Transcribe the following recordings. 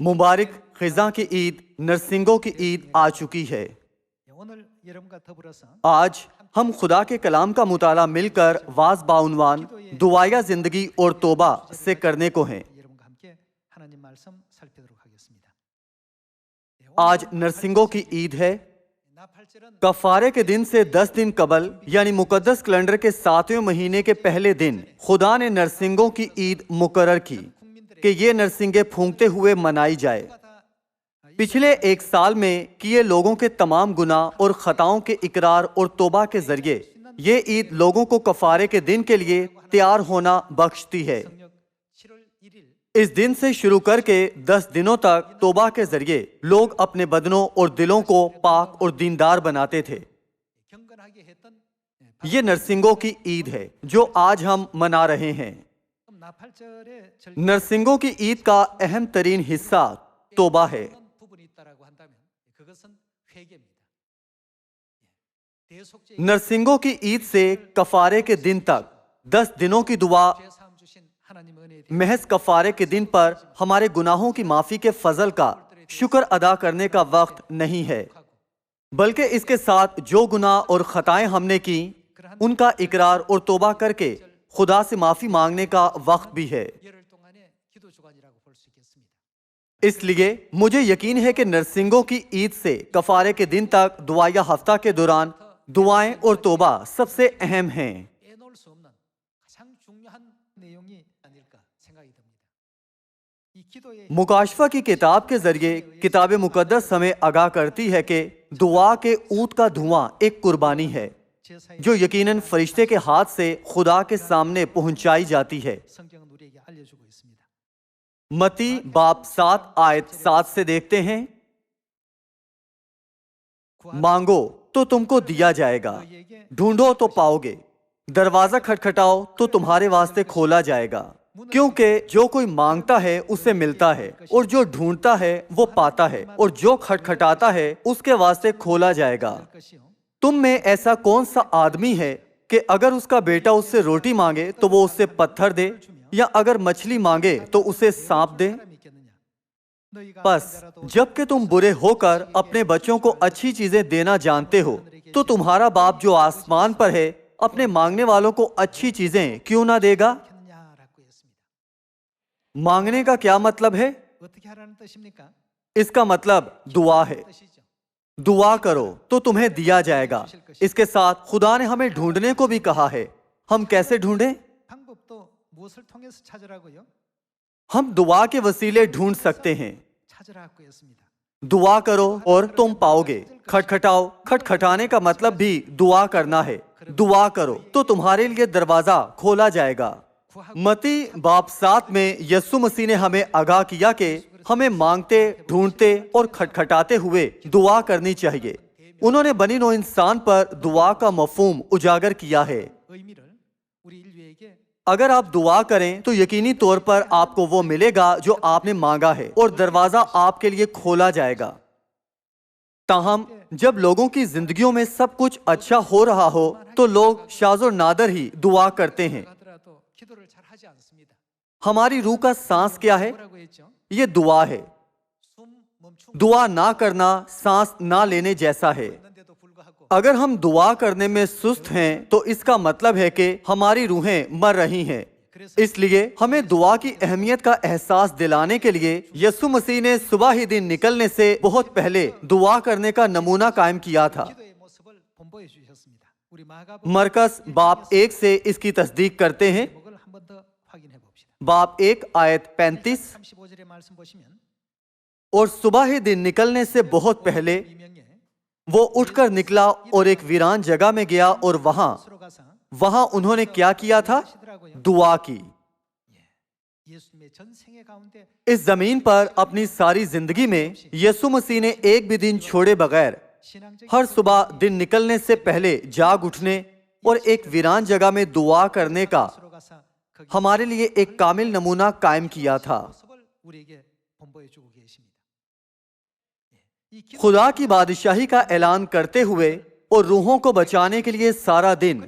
मुबारक खिज़ां की ईद, नरसिंगों की ईद आ चुकी है। आज हम खुदा के कलाम का मुताला मिलकर वाज बाउनवान दुआया जिंदगी और तोबा से करने को हैं। आज नरसिंगों की ईद है। कफारे के दिन से 10 दिन कबल यानी मुकद्दस कैलेंडर के 7वें महीने के पहले दिन खुदा ने नरसिंगों की ईद मुकर्रर की कि ये नरसिंगे फूंकते हुए मनाई जाए। पिछले एक साल में किए लोगों के तमाम गुनाह और खताओं के इकरार और तौबा के जरिए ये ईद लोगों को कफारे के दिन के लिए तैयार होना बख्शती है। इस दिन से शुरू करके 10 दिनों तक तौबा के जरिए लोग अपने बदनों और दिलों को पाक और दीनदार बनाते थे। ये नरसिंगों की ईद है जो आज हम मना रहे हैं। नरसिंगों की ईद का अहम तरीन हिस्सा तौबा है। नरसिंगों की ईद से कफारे के दिन तक 10 दिनों की दुआ महज कफारे के दिन पर हमारे गुनाहों की माफी के फजल का शुक्र अदा करने का वक्त नहीं है, बल्कि इसके साथ जो गुनाह और खताएं हमने की उनका इकरार और तौबा करके खुदा से माफी मांगने का वक्त भी है। इसलिए मुझे यकीन है कि नरसिंगों की ईद से कफारे के दिन तक दुआया हफ्ता के दौरान दुआएं और तौबा सबसे अहम हैं। मुकाशफा की किताब के जरिए किताब मुकद्दस हमें आगाह करती है कि दुआ के ऊंट का धुआं एक कुर्बानी है जो यकीनन फरिश्ते के हाथ से खुदा के सामने पहुंचाई जाती है। मती बाब 7 आयत 7 से देखते हैं, मांगो तो तुमको दिया जाएगा, ढूंढो तो पाओगे, दरवाजा खटखटाओ तो तुम्हारे वास्ते खोला जाएगा। क्योंकि जो कोई मांगता है उसे मिलता है, और जो ढूंढता है वो पाता है, और जो खटखटाता है उसके वास्ते खोला जाएगा। तुम में ऐसा कौन सा आदमी है कि अगर उसका बेटा उससे रोटी मांगे तो वो उससे पत्थर दे, या अगर मछली मांगे तो उसे सांप दे? बस जबकि तुम बुरे होकर अपने बच्चों को अच्छी चीजें देना जानते हो, तो तुम्हारा बाप जो आसमान पर है अपने मांगने वालों को अच्छी चीजें क्यों ना देगा? मांगने का क्या मतलब है? इसका मतलब दुआ है। दुआ करो तो तुम्हें दिया जाएगा। इसके साथ खुदा ने हमें ढूंढने को भी कहा है। हम कैसे ढूंढें? हम दुआ के वसीले ढूंढ सकते हैं। दुआ करो और तुम पाओगे, खटखटाओ, खटखटाने का मतलब भी दुआ करना है। दुआ करो तो तुम्हारे लिए दरवाजा खोला जाएगा। मती बाब 7 में यीशु मसीह ने हमें आगाह किया कि हमें मांगते, ढूंढते और खटखटाते हुए दुआ करनी चाहिए। उन्होंने बनी नौ इंसान पर दुआ का मफहूम उजागर किया है। अगर आप दुआ करें तो यकीनी तौर पर आपको वो मिलेगा जो आपने मांगा है, और दरवाजा आपके लिए खोला जाएगा। ताहम जब लोगों की जिंदगियों में सब कुछ अच्छा हो रहा हो तो लोग शाज़ो नादर ही दुआ करते हैं। हमारी रूह का सांस क्या है? ये दुआ है। दुआ ना करना सांस ना लेने जैसा है। अगर हम दुआ करने में सुस्त हैं तो इसका मतलब है कि हमारी रूहें मर रही हैं। इसलिए हमें दुआ की अहमियत का एहसास दिलाने के लिए यीशु मसीह ने सुबह ही दिन निकलने से बहुत पहले दुआ करने का नमूना कायम किया था। मरकस बाब 1 से इसकी तस्दीक करते हैं। बाब 1 आयत 35, और सुबह ही दिन निकलने से बहुत पहले वो उठकर निकला और एक वीरान जगह में गया, और वहां उन्होंने क्या किया था? दुआ की। इस जमीन पर अपनी सारी जिंदगी में यीशु मसीह ने एक भी दिन छोड़े बगैर हर सुबह दिन निकलने से पहले जाग उठने और एक वीरान जगह में दुआ करने का हमारे लिए एक कामिल नमूना कायम किया था। खुदा की बादशाही का ऐलान करते हुए और रूहों को बचाने के लिए सारा दिन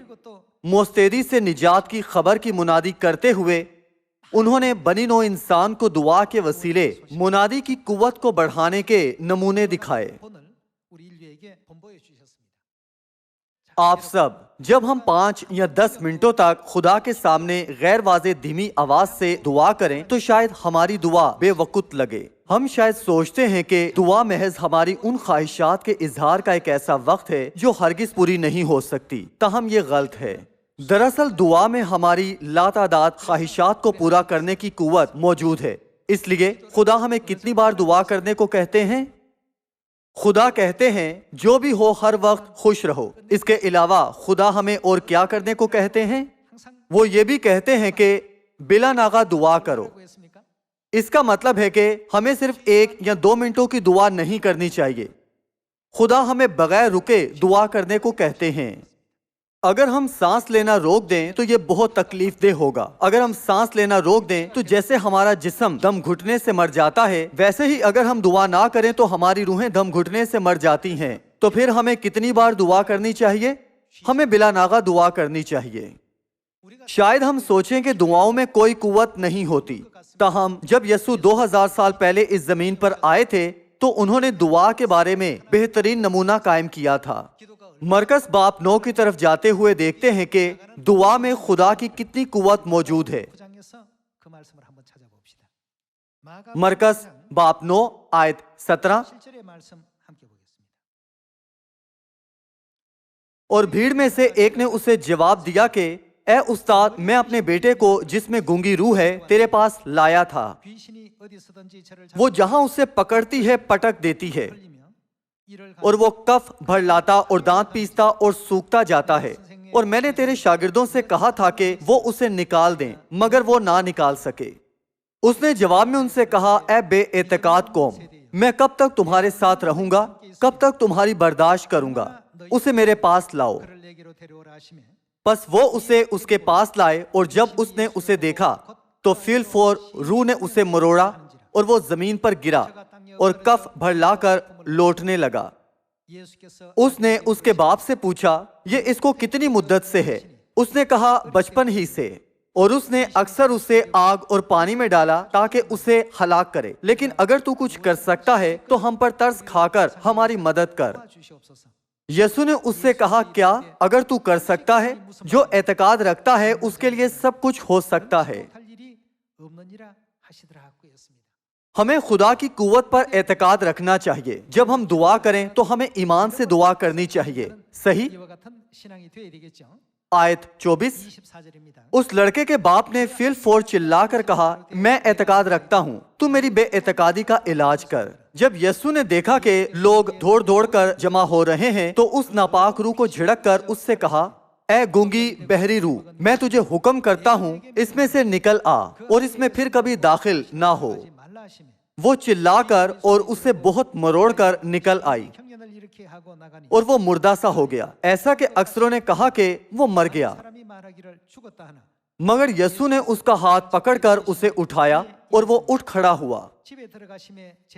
मुस्तैदी से निजात की खबर की मुनादी करते हुए انہوں نے بنی نو انسان کو دعا کے وسیلے منادی کی قوت کو بڑھانے کے نمونے دکھائے۔ آپ سب جب ہم 5 یا 10 منٹوں تک خدا کے سامنے غیر واضح دھیمی آواز سے دعا کریں تو شاید ہماری دعا بے وقت لگے۔ ہم شاید سوچتے ہیں کہ دعا محض ہماری ان خواہشات کے اظہار کا ایک ایسا وقت ہے جو ہرگز پوری نہیں ہو سکتی، تاہم یہ غلط ہے۔ دراصل دعا میں ہماری لاتعداد خواہشات کو پورا کرنے کی قوت موجود ہے۔ اس لیے خدا ہمیں کتنی بار دعا کرنے کو کہتے ہیں؟ خدا کہتے ہیں جو بھی ہو ہر وقت خوش رہو۔ اس کے علاوہ خدا ہمیں اور کیا کرنے کو کہتے ہیں؟ وہ یہ بھی کہتے ہیں کہ بلا ناغہ دعا کرو۔ اس کا مطلب ہے کہ ہمیں صرف 1 یا 2 منٹوں کی دعا نہیں کرنی چاہیے۔ خدا ہمیں بغیر رکے دعا کرنے کو کہتے ہیں۔ اگر ہم سانس لینا روک دیں تو یہ بہت تکلیف دہ ہوگا۔ اگر ہم سانس لینا روک دیں تو جیسے ہمارا جسم دم گھٹنے سے مر جاتا ہے، ویسے ہی اگر ہم دعا نہ کریں تو ہماری روحیں دم گھٹنے سے مر جاتی ہیں۔ تو پھر ہمیں کتنی بار دعا کرنی چاہیے؟ ہمیں بلا ناغہ دعا کرنی چاہیے۔ شاید ہم سوچیں کہ دعاؤں میں کوئی قوت نہیں ہوتی، تاہم جب یسوع 2000 سال پہلے اس زمین پر آئے تھے تو انہوں نے دعا کے بارے میں بہترین نمونہ قائم کیا تھا۔ مرکز باب 9 کی طرف جاتے ہوئے دیکھتے ہیں کہ دعا میں خدا کی کتنی قوت موجود ہے۔ مرکز باب 9 آیت 17۔ اور بھیڑ میں سے ایک نے اسے جواب دیا کہ اے استاد، میں اپنے بیٹے کو جس میں گونگی روح ہے تیرے پاس لایا تھا۔ وہ جہاں اسے پکڑتی ہے پٹک دیتی ہے، اور وہ کف بھر لاتا اور دانت پیستا اور سوکھتا جاتا ہے، اور میں نے تیرے شاگردوں سے کہا تھا کہ وہ اسے نکال دیں مگر وہ نہ نکال سکے۔ اس نے جواب میں ان سے کہا، اے بے اعتقاد قوم، میں کب تک تمہارے ساتھ رہوں گا؟ کب تک تمہاری برداشت کروں گا؟ اسے میرے پاس لاؤ۔ پس وہ اسے اس کے پاس لائے، اور جب اس نے اسے دیکھا تو فی الفور روح نے اسے مروڑا اور وہ زمین پر گرا اور کف بھر لا کر لوٹنے لگا۔ اس نے اس کے باپ سے پوچھا، یہ اس کو کتنی مدت سے ہے؟ اس نے کہا، بچپن ہی سے، اور اس نے اکثر اسے آگ اور پانی میں ڈالا تاکہ اسے ہلاک کرے، لیکن اگر تو کچھ کر سکتا ہے تو ہم پر ترس کھا کر ہماری مدد کر۔ یسوع نے اس سے کہا، کیا اگر تو کر سکتا ہے؟ جو اعتقاد رکھتا ہے اس کے لیے سب کچھ ہو سکتا ہے۔ ہمیں خدا کی قوت پر اعتقاد رکھنا چاہیے۔ جب ہم دعا کریں تو ہمیں ایمان سے دعا کرنی چاہیے۔ صحیح؟ آیت 24۔ اس لڑکے کے باپ نے فی الفور چلا کر کہا، میں اعتقاد رکھتا ہوں، تو میری بے اعتقادی کا علاج کر۔ جب یسوع نے دیکھا کہ لوگ دوڑ دوڑ کر جمع ہو رہے ہیں تو اس ناپاک روح کو جھڑک کر اس سے کہا، اے گونگی بہری روح، میں تجھے حکم کرتا ہوں اس میں سے نکل آ اور اس میں پھر کبھی داخل نہ ہو۔ وہ چلا کر اور اسے بہت مروڑ کر نکل آئی اور وہ مردہ سا ہو گیا، ایسا کہ اکثروں نے کہا کہ وہ مر گیا۔ مگر یسوع نے اس کا ہاتھ پکڑ کر اسے اٹھایا اور وہ اٹھ کھڑا ہوا۔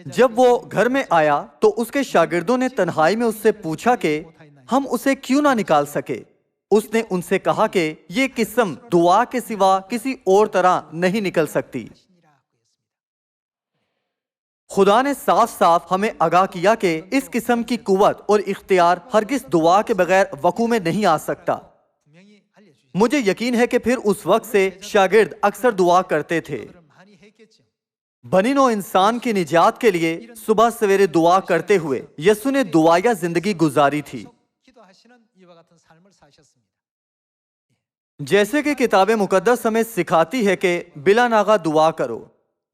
جب وہ گھر میں آیا تو اس کے شاگردوں نے تنہائی میں اس سے پوچھا کہ ہم اسے کیوں نہ نکال سکے؟ اس نے ان سے کہا کہ یہ قسم دعا کے سوا کسی اور طرح نہیں نکل سکتی۔ خدا نے صاف صاف ہمیں آگاہ کیا کہ اس قسم کی قوت اور اختیار ہرگز دعا کے بغیر وقوع میں نہیں آ سکتا۔ مجھے یقین ہے کہ پھر اس وقت سے شاگرد اکثر دعا کرتے تھے۔ بنی نوع انسان کی نجات کے لیے صبح سویرے دعا کرتے ہوئے یسوع نے دعائیہ زندگی گزاری تھی۔ جیسے کہ کتاب مقدس ہمیں سکھاتی ہے کہ بلا ناغہ دعا کرو۔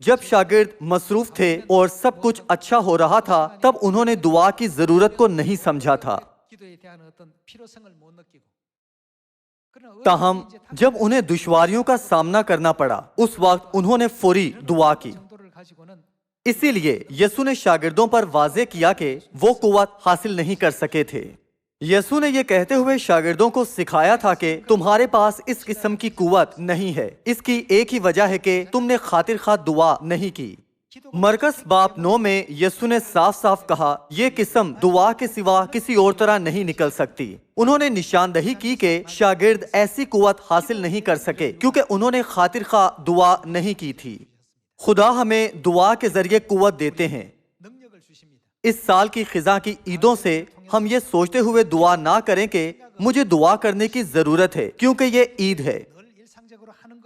جب شاگرد مصروف تھے اور سب کچھ اچھا ہو رہا تھا تب انہوں نے دعا کی ضرورت کو نہیں سمجھا تھا۔ تاہم جب انہیں دشواریوں کا سامنا کرنا پڑا اس وقت انہوں نے فوری دعا کی۔ اسی لیے یسوع نے شاگردوں پر واضح کیا کہ وہ قوت حاصل نہیں کر سکے تھے۔ یسوع نے یہ کہتے ہوئے شاگردوں کو سکھایا تھا کہ تمہارے پاس اس قسم کی قوت نہیں ہے۔ اس کی ایک ہی وجہ ہے کہ تم نے خاطر خواہ دعا نہیں کی۔ मरकस बाप 9 में यीशु ने साफ साफ कहा, ये किस्म दुआ के सिवा किसी और तरह नहीं निकल सकती। उन्होंने निशानदही की कि शागिर्द ऐसी कुव्वत हासिल नहीं कर सके क्योंकि उन्होंने खातिर खा दुआ नहीं की थी। खुदा हमें दुआ के जरिए कुव्वत देते हैं। इस साल की खिजा की ईदों से हम ये सोचते हुए दुआ ना करें कि मुझे दुआ करने की जरूरत है क्योंकि ये ईद है।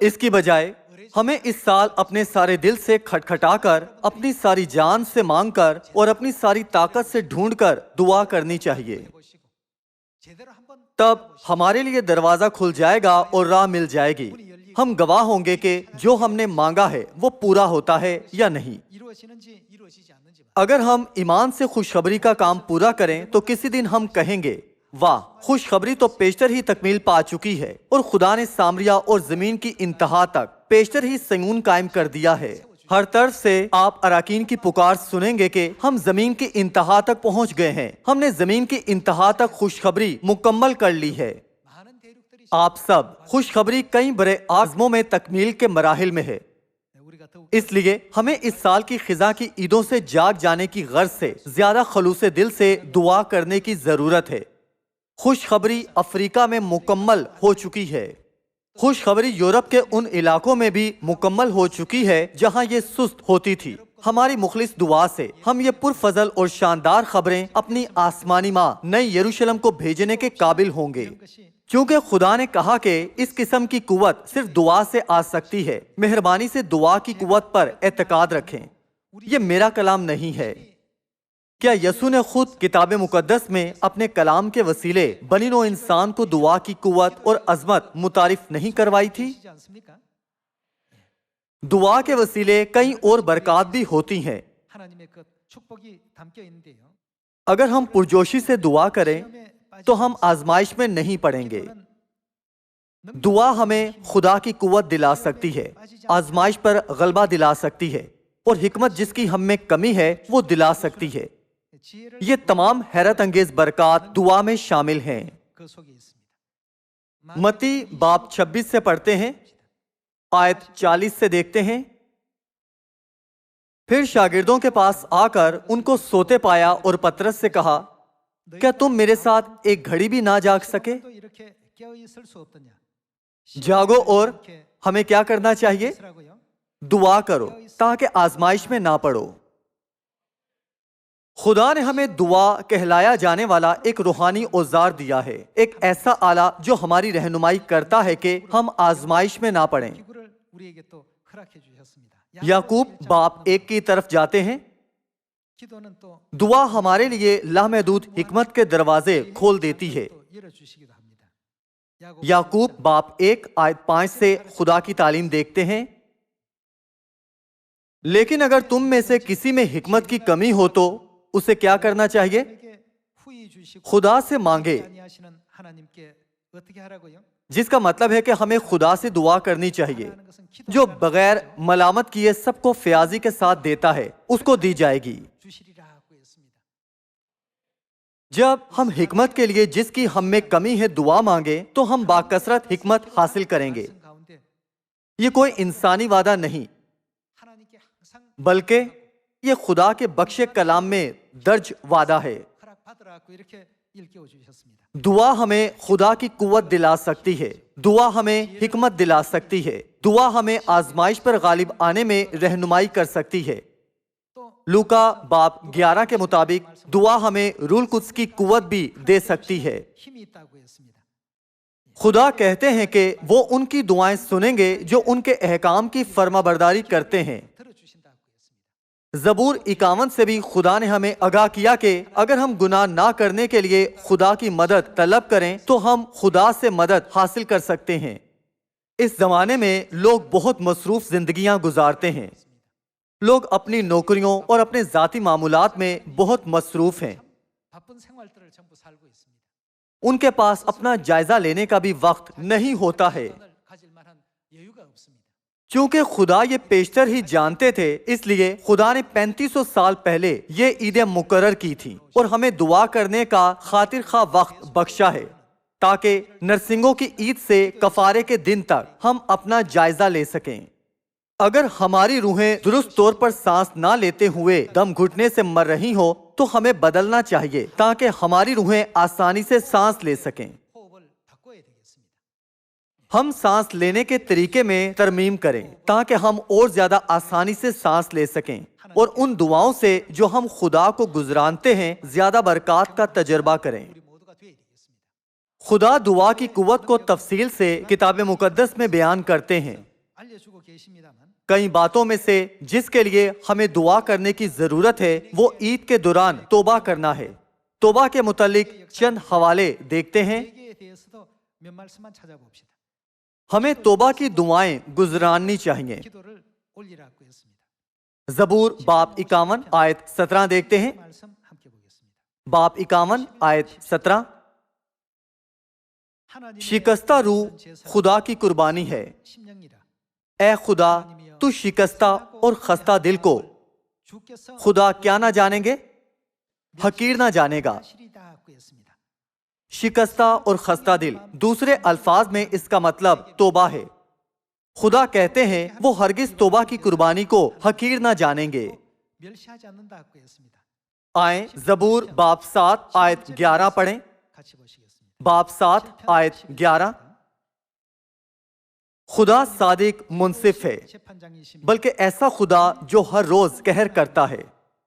इसकी बजाय हमें इस साल अपने सारे दिल से खटखटाकर, अपनी सारी जान से मांगकर और अपनी सारी ताकत से ढूंढकर दुआ करनी चाहिए। तब हमारे लिए दरवाजा खुल जाएगा और राह मिल जाएगी। हम गवाह होंगे कि जो हमने मांगा है वो पूरा होता है या नहीं। अगर हम ईमान से खुशखबरी का काम पूरा करें तो किसी दिन हम कहेंगे, वाह, खुशखबरी तो पेशतर ही तकमील पा चुकी है और खुदा ने सामरिया और जमीन की इंतहा तक पेशतर ही सयून कायम कर दिया है। हर तरफ से आप अराकीन की पुकार सुनेंगे कि हम जमीन की इंतहा तक पहुंच गए हैं। हमने जमीन की इंतहा तक खुशखबरी मुकम्मल कर ली है। आप सब खुशखबरी कई बड़े आज़मों में तकमील के मराहिल में है। इसलिए हमें इस साल की खिजा की ईदों से जाग जाने की गर्ज से ज्यादा खलूसे दिल से दुआ करने की जरूरत है। खुशखबरी अफ्रीका में मुकम्मल हो चुकी है। खुशखबरी यूरोप के उन इलाकों में भी मुकम्मल हो चुकी है जहां ये सुस्त होती थी। हमारी मुखलिस दुआ से हम ये पुरफजल और शानदार खबरें अपनी आसमानी माँ नई यरूशलेम को भेजने के काबिल होंगे, क्योंकि खुदा ने कहा कि इस किस्म की कुव्वत सिर्फ दुआ से आ सकती है। मेहरबानी से दुआ की कुव्वत पर एतकाद रखें। ये मेरा कलाम नहीं है। क्या यसू ने खुद किताब मुकद्दस में अपने कलाम के वसीले बनी नौ इंसान को दुआ की कुव्वत और अजमत मुतारिफ नहीं करवाई थी? दुआ के वसीले कई और बरकत भी होती हैं। अगर हम पुरजोशी से दुआ करें तो हम आजमाइश में नहीं पड़ेंगे। दुआ हमें खुदा की कुव्वत दिला सकती है, आजमाइश पर गलबा दिला सकती है और हिकमत जिसकी हम में कमी है वो दिला सकती है। ये तमाम हैरत अंगेज बरकत दुआ में शामिल हैं। मत्ती बाब 26 से पढ़ते हैं, आयत 40 से देखते हैं। फिर शागिर्दों के पास आकर उनको सोते पाया और पतरस से कहा, क्या तुम मेरे साथ एक घड़ी भी ना जाग सके? जागो और हमें क्या करना चाहिए? दुआ करो ताकि आजमाइश में ना पड़ो। खुदा ने हमें दुआ कहलाया जाने वाला एक रूहानी औजार दिया है, एक ऐसा आला जो हमारी रहनुमाई करता है कि हम आजमाइश में ना पड़ें। याकूब बाप 1 की तरफ जाते हैं। दुआ हमारे लिए लामहदूद हिकमत के दरवाजे खोल देती है। याकूब बाप 1 आयत 5 से खुदा की तालीम देखते हैं। लेकिन अगर तुम में से किसी में हिकमत की कमी हो तो उसे क्या करना चाहिए? खुदा से मांगे, जिसका मतलब है कि हमें खुदा से दुआ करनी चाहिए, जो बगैर मलामत किए सबको फयाजी के साथ देता है, उसको दी जाएगी। जब हम हिकमत के लिए जिसकी हम में कमी है दुआ मांगे तो हम बाकसरत हिकमत हासिल करेंगे। ये कोई इंसानी वादा नहीं, बल्कि ये खुदा के बख्शे कलाम में दर्ज वादा है। दुआ हमें खुदा की कुव्वत दिला सकती है, दुआ हमें हिकमत दिला सकती है, दुआ हमें आजमाइश पर गालिब आने में रहनुमाई कर सकती है। लूका बाब 11 के मुताबिक दुआ हमें रूल कुद्स की कुव्वत भी दे सकती है। खुदा कहते हैं कि वो उनकी दुआएं सुनेंगे जो उनके अहकाम की फर्माबरदारी करते हैं। ज़बूर 51 से भी खुदा ने हमें आगाह किया कि अगर हम गुनाह ना करने के लिए खुदा की मदद तलब करें तो हम खुदा से मदद हासिल कर सकते हैं। इस जमाने में लोग बहुत मसरूफ जिंदगियां गुजारते हैं। लोग अपनी नौकरियों और अपने जाती मामूलात में बहुत मसरूफ हैं। उनके पास अपना जायजा लेने का भी वक्त नहीं होता है। क्योंकि खुदा ये पेशतर ही जानते थे, इसलिए खुदा ने 3500 साल पहले ये ईदें मुकर्रर की थी और हमें दुआ करने का खातिर खा वक्त बख्शा है, ताकि नरसिंगों की ईद से कफारे के दिन तक हम अपना जायजा ले सकें। अगर हमारी रूहें दुरुस्त तौर पर सांस ना लेते हुए दम घुटने से मर रही हो तो हमें बदलना चाहिए ताकि हमारी रूहें आसानी से सांस ले सकें। 호흡을 바꿔야 되겠습니다. हम सांस लेने के तरीके में तरमीम करें ताकि हम और ज्यादा आसानी से सांस ले सकें और उन दुआओं से जो हम खुदा को गुजरानते हैं ज्यादा बरकत का तजर्बा करें। 우리 모두가 되어야 되겠습니다. खुदा दुआ की कुव्वत को तफसील से किताब मुकद्दस में बयान करते हैं। 알려주고 계십니다만 कई बातों में से जिसके लिए हमें दुआ करने की जरूरत है वो ईद के दौरान तौबा करना है। तौबा के मुतालिक चंद हवाले देखते हैं। 회개에 대해서도 몇 말씀만 찾아봅시다. हमें तौबा की दुआएं गुजराननी चाहिए। 기도를 올리라고 했습니다. जबूर बाप 51 आयत 17 देखते हैं। 말씀 함께 보겠습니다. बाप 51 आयत 17। 하나님의 शिकस्ता रूह खुदा की कुर्बानी है। 심령이라 ए खुदा तू शिकस्ता और खस्ता दिल को 주께서 खुदा क्या ना जानेंगे, हकीर ना जानेगा। 하시리다고 했습니다. शिकस्ता और खस्ता दिल दूसरे अल्फाज में इसका मतलब तौबा है। खुदा कहते हैं वो हरगिज तौबा की कुर्बानी को हकीर ना जानेंगे। 멸시하지 않는다고 했습니다. आए जबूर बाप 7 आयत 11 पढ़ें। 같이 보시겠습니다. बाप 7 आयत 11। खुदा सादिक मुनसिफ है, 재판장이십니다. बल्कि ऐसा खुदा जो हर रोज कहर करता है।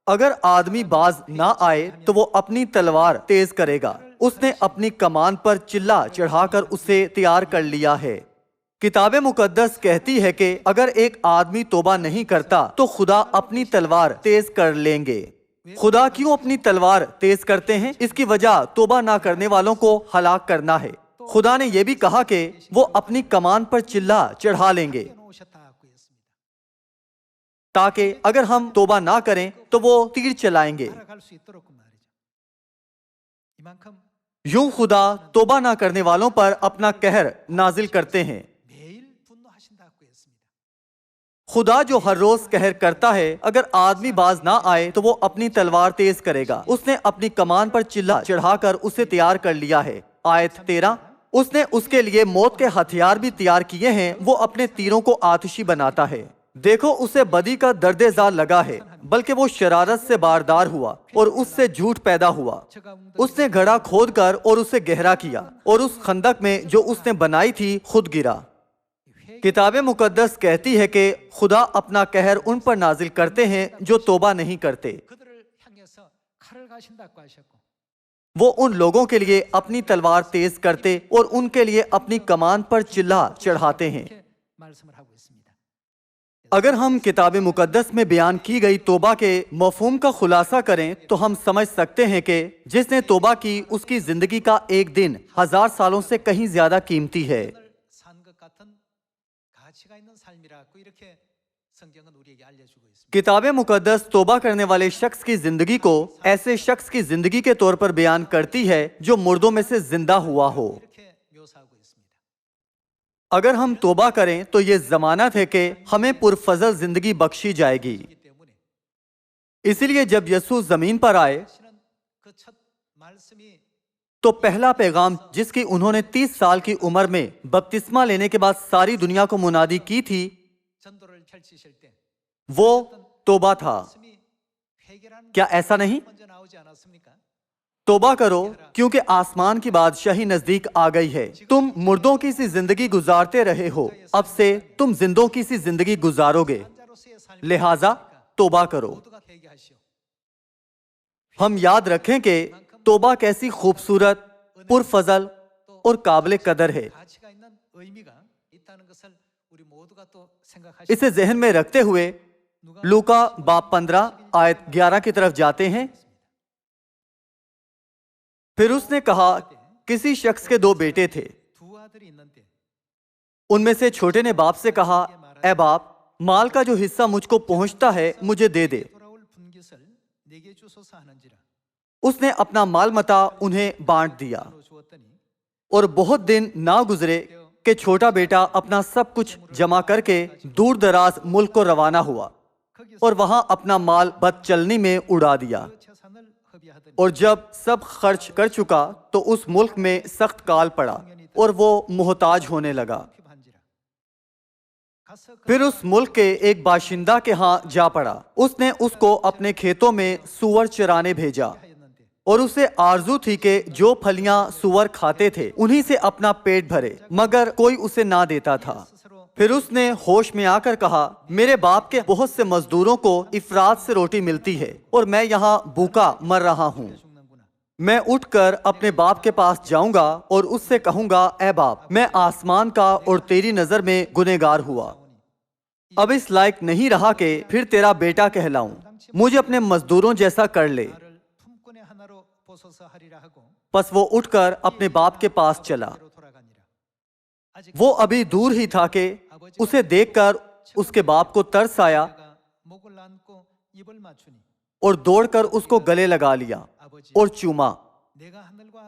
अगर आदमी बाज ना आए तो वो अपनी तलवार तेज करेगा। उसने अपनी कमान पर चिल्ला चढ़ाकर उसे तैयार कर लिया है। किताब मुकद्दस कहती है कि अगर एक आदमी तौबा नहीं करता तो खुदा अपनी तलवार तेज कर लेंगे। खुदा क्यों अपनी तलवार तेज करते हैं? इसकी वजह तौबा ना करने वालों को हलाक करना है। खुदा ने यह भी कहा कि वो अपनी कमान पर चिल्ला चढ़ा लेंगे 놓으셨다고 했습니다. ताकि अगर हम तौबा ना करें तो वो तीर चलाएंगे। 살아갈 수 있도록 말이죠. 이만큼 यूं खुदा तौबा ना करने वालों पर अपना कहर नाजिल करते हैं। 매일 분노하신다고 했습니다. खुदा जो हर रोज कहर करता है, अगर आदमी बाज ना आए तो वो अपनी तलवार तेज करेगा। उसने अपनी कमान पर चिल्ला चढ़ाकर उसे तैयार कर लिया है। आयत 13। उसने उसके लिए मौत के हथियार भी तैयार किए हैं। वो अपने तीरों को आतिशी बनाता है। देखो उसे बदी का दर्देजार लगा है, बल्कि वो शरारत से बारदार हुआ और उससे झूठ पैदा हुआ। उसने घड़ा खोद कर और उसे गहरा किया और उस खंदक में जो उसने बनाई थी खुद गिरा। किताब मुकद्दस कहती है कि खुदा अपना कहर उन पर नाजिल करते हैं जो तौबा नहीं करते। 그들을 향해서 칼을 가신다고 하셨고 वो उन लोगों के लिए अपनी तलवार तेज करते और उनके लिए अपनी कमान पर चिल्ला चढ़ाते हैं। 이렇게 말씀을 하고 있습니다. अगर हम किताब मुकद्दस में बयान की गई तौबा के मफहूम का खुलासा करें तो हम समझ सकते हैं कि जिसने तौबा की उसकी जिंदगी का एक दिन 1000 सालों से कहीं ज्यादा कीमती है। 산 것 같은 가치가 있는 삶이라고 이렇게 성경은 우리에게 알려주고 있습니다. किताब मुकद्दस तौबा करने वाले शख्स की जिंदगी को ऐसे शख्स की जिंदगी के तौर पर बयान करती है जो मुर्दों में से जिंदा हुआ हो। 이렇게 묘사하고 있습니다. अगर हम तौबा करें तो ये जमानत है कि हमें पुरफजल जिंदगी बख्शी जाएगी। 그렇기 때문에 इसीलिए जब यसू जमीन पर आए 하시는 그 첫 말씀이 तो पहला पैगाम जिसकी उन्होंने 30 साल की उम्र में बपतिस्मा लेने के बाद सारी दुनिया को मुनादी की थी 전도를 펼치실 때 वो तौबा था। 말씀이 회개라는 क्या ऐसा नहीं? 먼저 나오지 않았습니까? तौबा करो क्योंकि आसमान की बादशाही नजदीक आ गई है। तुम मुर्दों की सी जिंदगी गुजारते रहे हो, अब से तुम जिंदों की सी जिंदगी गुजारोगे। 산자로서의 삶이 लिहाजा तौबा करो। 모두가 회개하시오. हम याद रखें कि तौबा कैसी खूबसूरत, पुरफजल और काबिल कदर है। 가치가 있는 의미가 있다는 것을 우리 모두가 또 생각하시고 इसे जहन में रखते हुए लूका बाप 15 आयत 11 की तरफ जाते हैं। फिर उसने कहा किसी शख्स के 2 बेटे थे। 두 아들이 있는데 उनमें से छोटे ने बाप से कहा, ए बाप, माल का जो हिस्सा मुझको पहुंचता है मुझे दे दे। 돌아올 분깃을 내게 주소서 하는지라 उसने अपना माल मता उन्हें बांट दिया 로 주었더니 और बहुत दिन ना गुजरे कि छोटा बेटा अपना सब कुछ जमा करके दूर दराज मुल्क को रवाना हुआ 거기서 और वहां अपना माल बदचलनी में उड़ा दिया। 그 재산을 허비하더니 और जब सब खर्च कर चुका तो उस मुल्क में सख्त काल पड़ा और वो मोहताज होने लगा। 피반지라 फिर उस मुल्क के एक बाशिंदा के यहाँ जा पड़ा। उसने उसको अपने खेतों में सूअर चराने भेजा और उसे आरजू थी कि जो फलियां सूअर खाते थे उन्हीं से अपना पेट भरे, मगर कोई उसे ना देता था। फिर उसने होश में आकर कहा, मेरे बाप के बहुत से मजदूरों को इफरात से रोटी मिलती है और मैं यहाँ भूखा मर रहा हूँ। मैं उठकर अपने बाप के पास जाऊंगा और उससे कहूंगा, ए बाप, मैं आसमान का और तेरी नजर में गुनहगार हुआ, अब इस लायक नहीं रहा कि फिर तेरा बेटा कहलाऊं, मुझे अपने मजदूरों जैसा कर ले। बस वो उठकर अपने बाप के पास चला। वो अभी दूर ही था कि उसे देखकर उसके बाप को तरस आया और दौड़कर उसको गले लगा लिया और चूमा।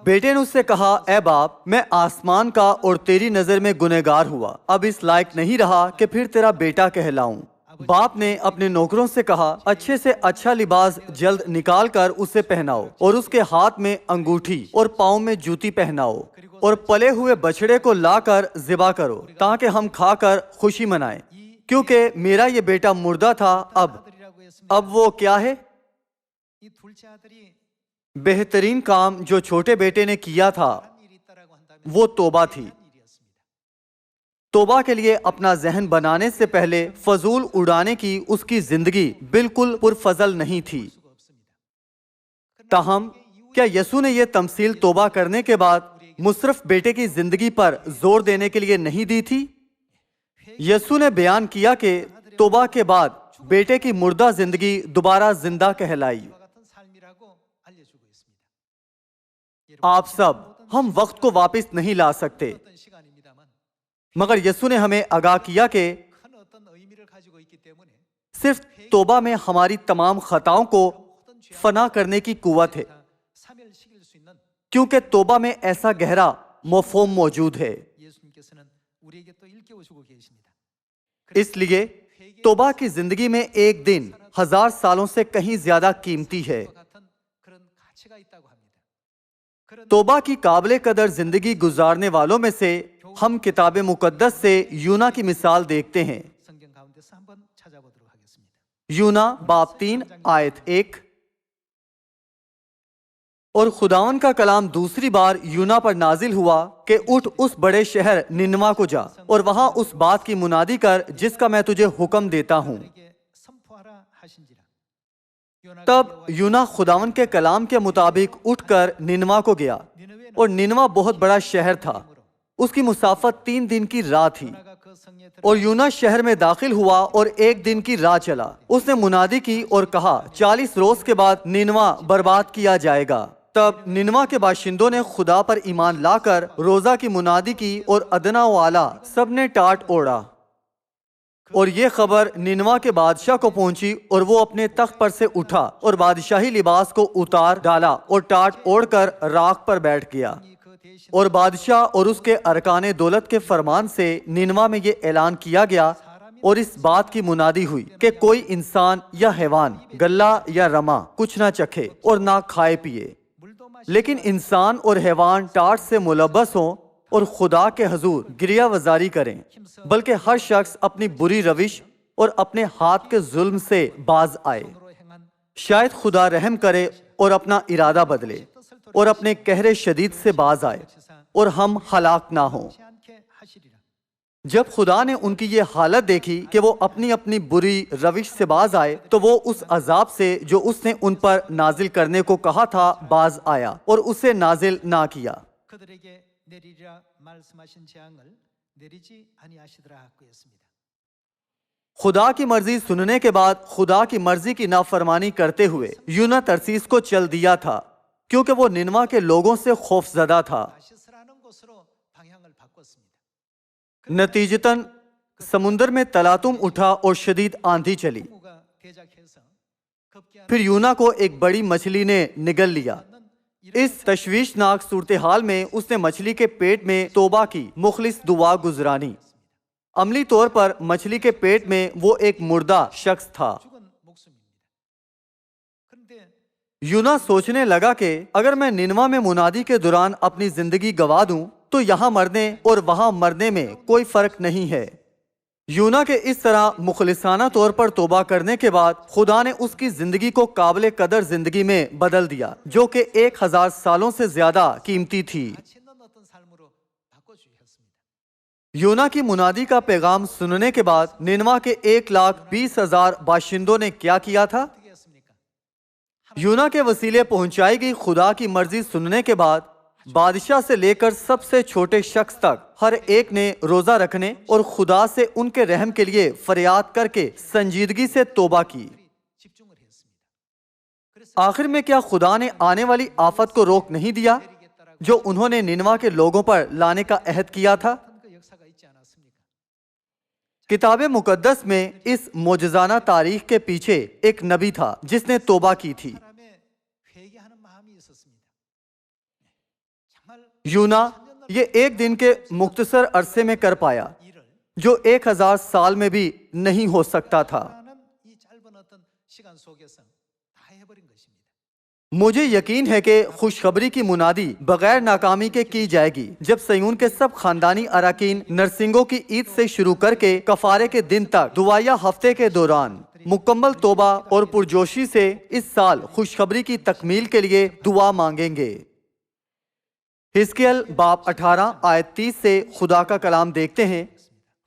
बेटे ने उससे कहा, ए बाप, मैं आसमान का और तेरी नजर में गुनहगार हुआ, अब इस लायक नहीं रहा कि फिर तेरा बेटा कहलाऊं। बाप ने अपने नौकरों से कहा, अच्छे से अच्छा लिबास जल्द निकाल कर उसे पहनाओ और उसके हाथ में अंगूठी और पाँव में जूती पहनाओ और पले हुए बछड़े को लाकर ज़िबा करो ताकि हम खाकर खुशी मनाएं, क्योंकि मेरा ये बेटा मुर्दा था, अब वो क्या है? बेहतरीन काम जो छोटे बेटे ने किया था वो तौबा थी। तौबा के लिए अपना जहन बनाने से पहले फजूल उड़ाने की उसकी जिंदगी बिल्कुल पुरफजल नहीं थी। ताहम क्या यसू ने यह तमसील तौबा करने के बाद मुसरफ बेटे की जिंदगी पर जोर देने के लिए नहीं दी थी? यसू ने बयान किया कि तौबा के बाद बेटे की मुर्दा जिंदगी दोबारा जिंदा कहलाई। आप सब, हम वक्त को वापस नहीं ला सकते, मगर यसू ने हमें आगाह किया कि सिर्फ तौबा में हमारी तमाम खताओं को फना करने की कुव्वत है, क्योंकि तौबा में ऐसा गहरा मफ़हूम मौजूद है। इसलिए तौबा की जिंदगी में एक दिन 1000 सालों से कहीं ज्यादा कीमती है। तौबा की काबिल कदर जिंदगी गुजारने वालों में से हम किताब मुकद्दस से यूना की मिसाल देखते हैं। यूना बाब 3 आयत 1। और खुदावन का कलाम दूसरी बार यूना पर नाजिल हुआ कि उठ उस बड़े शहर निनवा को जा और वहां उस बात की मुनादी कर जिसका मैं तुझे हुक्म देता हूं। तब यूना खुदावन के कलाम के मुताबिक उठकर निनवा को गया, और निनवा बहुत बड़ा शहर था। उसकी मुसाफत 3 दिन की राह थी। और यूना शहर में दाखिल हुआ और 1 दिन की राह चला। उसने मुनादी की और कहा, 40 रोज के बाद निनवा बर्बाद किया जाएगा। तब निनवा के बाशिंदों ने खुदा पर ईमान लाकर रोजा की मुनादी की और अदना वाला सबने टाट ओढ़ा। और ये खबर निनवा के बादशाह को पहुंची और वो अपने तख्त पर से उठा और बादशाही लिबास को उतार डाला और टाट ओढ़कर राख पर बैठ गया। और बादशाह और उसके अरकाने दौलत के फरमान से निनवा में ये ऐलान किया गया और इस बात की मुनादी हुई कि कोई इंसान या हैवान गल्ला या रमा कुछ ना चखे और ना खाए पिए, लेकिन इंसान और हैवान टाट से मुलब्बस हों और खुदा के हजूर गिरिया वजारी करें, बल्कि हर शख्स अपनी बुरी रविश और अपने हाथ के जुल्म से बाज आए। शायद खुदा रहम करे और अपना इरादा बदले और अपने कहरे शदीद से बाज आए और हम हलाक ना हों। जब खुदा ने उनकी ये हालत देखी कि वो अपनी अपनी बुरी रविश से बाज आए, तो वो उस अजाब से जो उसने उन पर नाजिल करने को कहा था बाज आया और उसे नाजिल ना किया। खुदा की मर्जी सुनने के बाद खुदा की मर्जी की नाफरमानी करते हुए यूना तरसीस को चल दिया था, क्योंकि वो निनवा के लोगों से खौफजदा था। नतीजतन समुंदर में तलातुम उठा और शदीद आंधी चली। फिर यूना को एक बड़ी मछली ने निगल लिया। इस तशवीशनाक सूरत हाल में उसने मछली के पेट में तौबा की मुखलिस दुआ गुजरानी। अमली तौर पर मछली के पेट में वो एक मुर्दा शख्स था। यूना सोचने लगा कि अगर मैं निनवा में मुनादी के दौरान अपनी जिंदगी गवा दूं तो यहाँ मरने और वहां मरने में कोई फर्क नहीं है। यूना के इस तरह मुखलिसाना तौर पर तौबा करने के बाद खुदा ने उसकी जिंदगी को काबिल कदर जिंदगी में बदल दिया, जो कि 1000 सालों से ज्यादा कीमती थी। 가치 있는 어떤 삶으로 바꿔주셨습니다. यूना की मुनादी का पैगाम सुनने के बाद निनवा के 1,20,000 बाशिंदों ने क्या किया था? 어떻게 했습니까? यूना के वसीले पहुंचाई गई खुदा की मर्जी सुनने के बाद बादशाह से लेकर सबसे छोटे शख्स तक हर एक ने रोजा रखने और खुदा से उनके रहम के लिए फरियाद करके संजीदगी से तौबा की। 집중을 했습니다. 그래서 आखिर में क्या खुदा ने आने वाली आफत को रोक नहीं दिया 내리겠다라고 जो उन्होंने निनवा के लोगों पर लाने का अहद किया था? 같은 그 역사가 있지 않았습니까? किताब मुकद्दस में इस मोजज़ाना तारीख के पीछे एक नबी था जिसने तौबा की थी। 사람의 회개하는 마음이 있었습니다. 정말 यूना ये एक दिन के मुख्तसर अरसे में कर पाया 일을 जो 1000 साल में भी नहीं हो सकता था। 하는 이 짧은 어떤 시간 속에서 다 해버린 것입니다. मुझे यकीन है कि खुशखबरी की मुनादी बगैर नाकामी के की जाएगी जब सयून के सब खानदानी अराकीन नरसिंगों की ईद से शुरू करके कफारे के दिन तक दुआया हफ्ते के दौरान मुकम्मल तौबा और पुरजोशी से इस साल खुशखबरी की तकमील के लिए दुआ मांगेंगे। हिजकिय्याल बाब 18 आयत 30 से खुदा का कलाम देखते हैं।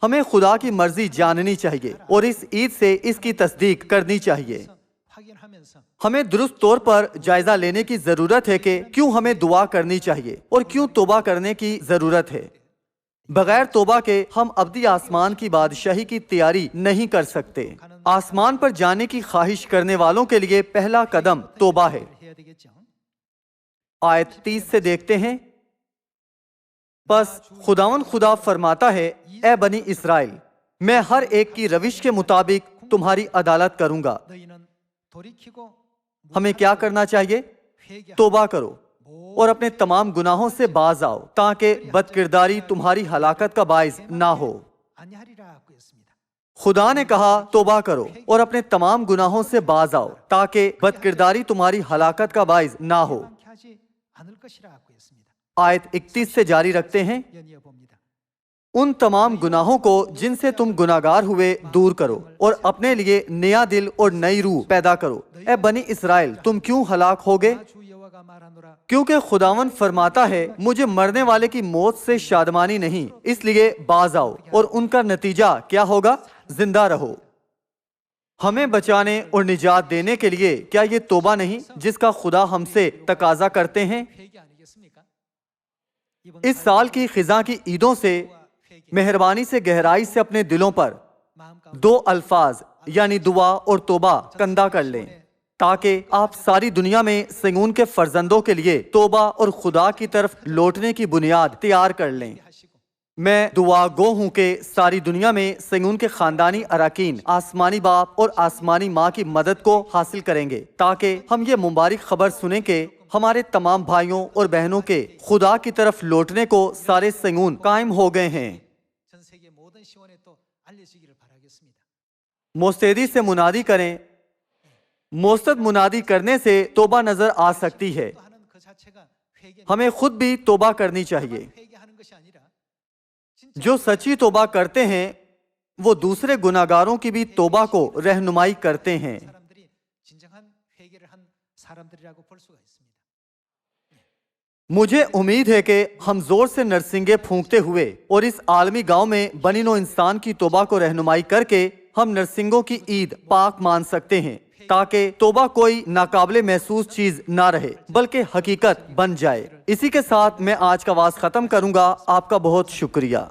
हमें खुदा की मर्जी जाननी चाहिए और इस ईद से इसकी तस्दीक करनी चाहिए। 확인하면서 हमें दुरुस्त तौर पर जायजा लेने की जरूरत है कि क्यों हमें दुआ करनी चाहिए और क्यों तौबा करने की जरूरत है। बगैर तौबा के हम अब्दी आसमान की बादशाही की तैयारी नहीं कर सकते। आसमान पर जाने की ख्वाहिश करने वालों के लिए पहला कदम तौबा है। 해야 되겠죠. आयत 30 से देखते हैं, बस खुदावन खुदा फरमाता है, ए बनी इसराइल, मैं हर एक की रविश के मुताबिक तुम्हारी अदालत करूंगा। 너희는 돌이키고 हमें क्या करना चाहिए? 회개하고 तौबा करो और अपने तमाम गुनाहों से बाज आओ ताकि बदकिरदारी तुम्हारी हलाकत का बाइस ना हो। 아니하리라고 했습니다. खुदा ने कहा तौबा करो और अपने तमाम गुनाहों से बाज आओ ताकि बदकिरदारी तुम्हारी हलाकत का बाइस ना हो। 함께 하지 않을 것이라고 했습니다. आयत 31 से जारी रखते हैं, 연이어 봅니다. उन तमाम गुनाहों को जिनसे तुम गुनाहगार हुए दूर करो और अपने लिए नया दिल और नई रूह पैदा करो। ए बनी इसराइल, तुम क्यों हलाक होगे? 주 여호와가 말하노라. क्योंकि खुदावन फरमाता है, मुझे मरने वाले की मौत से शादमानी नहीं, इसलिए बाज आओ और उनका नतीजा क्या होगा? जिंदा रहो। हमें बचाने और निजात देने के लिए क्या ये तौबा नहीं जिसका खुदा हमसे तकाजा करते हैं? 회개 아니겠습니까? 이번 इस साल की खिजा की ईदों से 회개 मेहरबानी से गहराई से अपने दिलों पर 마음 가운데 2 अल्फाज यानी दुआ और तौबा कंधा कर लें ताकि आप सारी दुनिया में सयून के फर्जंदों के लिए तौबा और खुदा की तरफ लौटने की बुनियाद तैयार कर लें। 하시고 मैं दुआ गो हूँ कि सारी दुनिया में सयून के खानदानी अराकीन आसमानी बाप और आसमानी माँ की मदद को हासिल करेंगे ताकि हम ये मुबारक खबर सुने कि हमारे तमाम भाइयों और बहनों के खुदा की तरफ लौटने को सारे सयून कायम हो गए हैं। 전 세계 모든 시원에 또 알려지기를 바라겠습니다. मोस्तैदी से मुनादी करें। मोस्तद मुनादी करने से तौबा नजर आ सकती है। 또 하는 그 자체가 회개 हमें खुद भी तौबा करनी चाहिए। 회개하는 것이 아니라 진짜 जो सच्ची तौबा करते हैं वो दूसरे गुनाहगारों की भी तौबा को रहनुमाई करते हैं। 사람들이 진정한 회개를 한 사람들이라고 볼 수가 있습니다. मुझे उम्मीद है कि हम जोर से नरसिंगे फूंकते हुए और इस आलमी गांव में बनी नो इंसान की तौबा को रहनुमाई करके हम नरसिंगों की ईद पाक मान सकते हैं ताकि तौबा कोई नाकाबिले महसूस चीज ना रहे बल्कि हकीकत बन जाए। इसी के साथ मैं आज का वाज खत्म करूंगा। आपका बहुत शुक्रिया।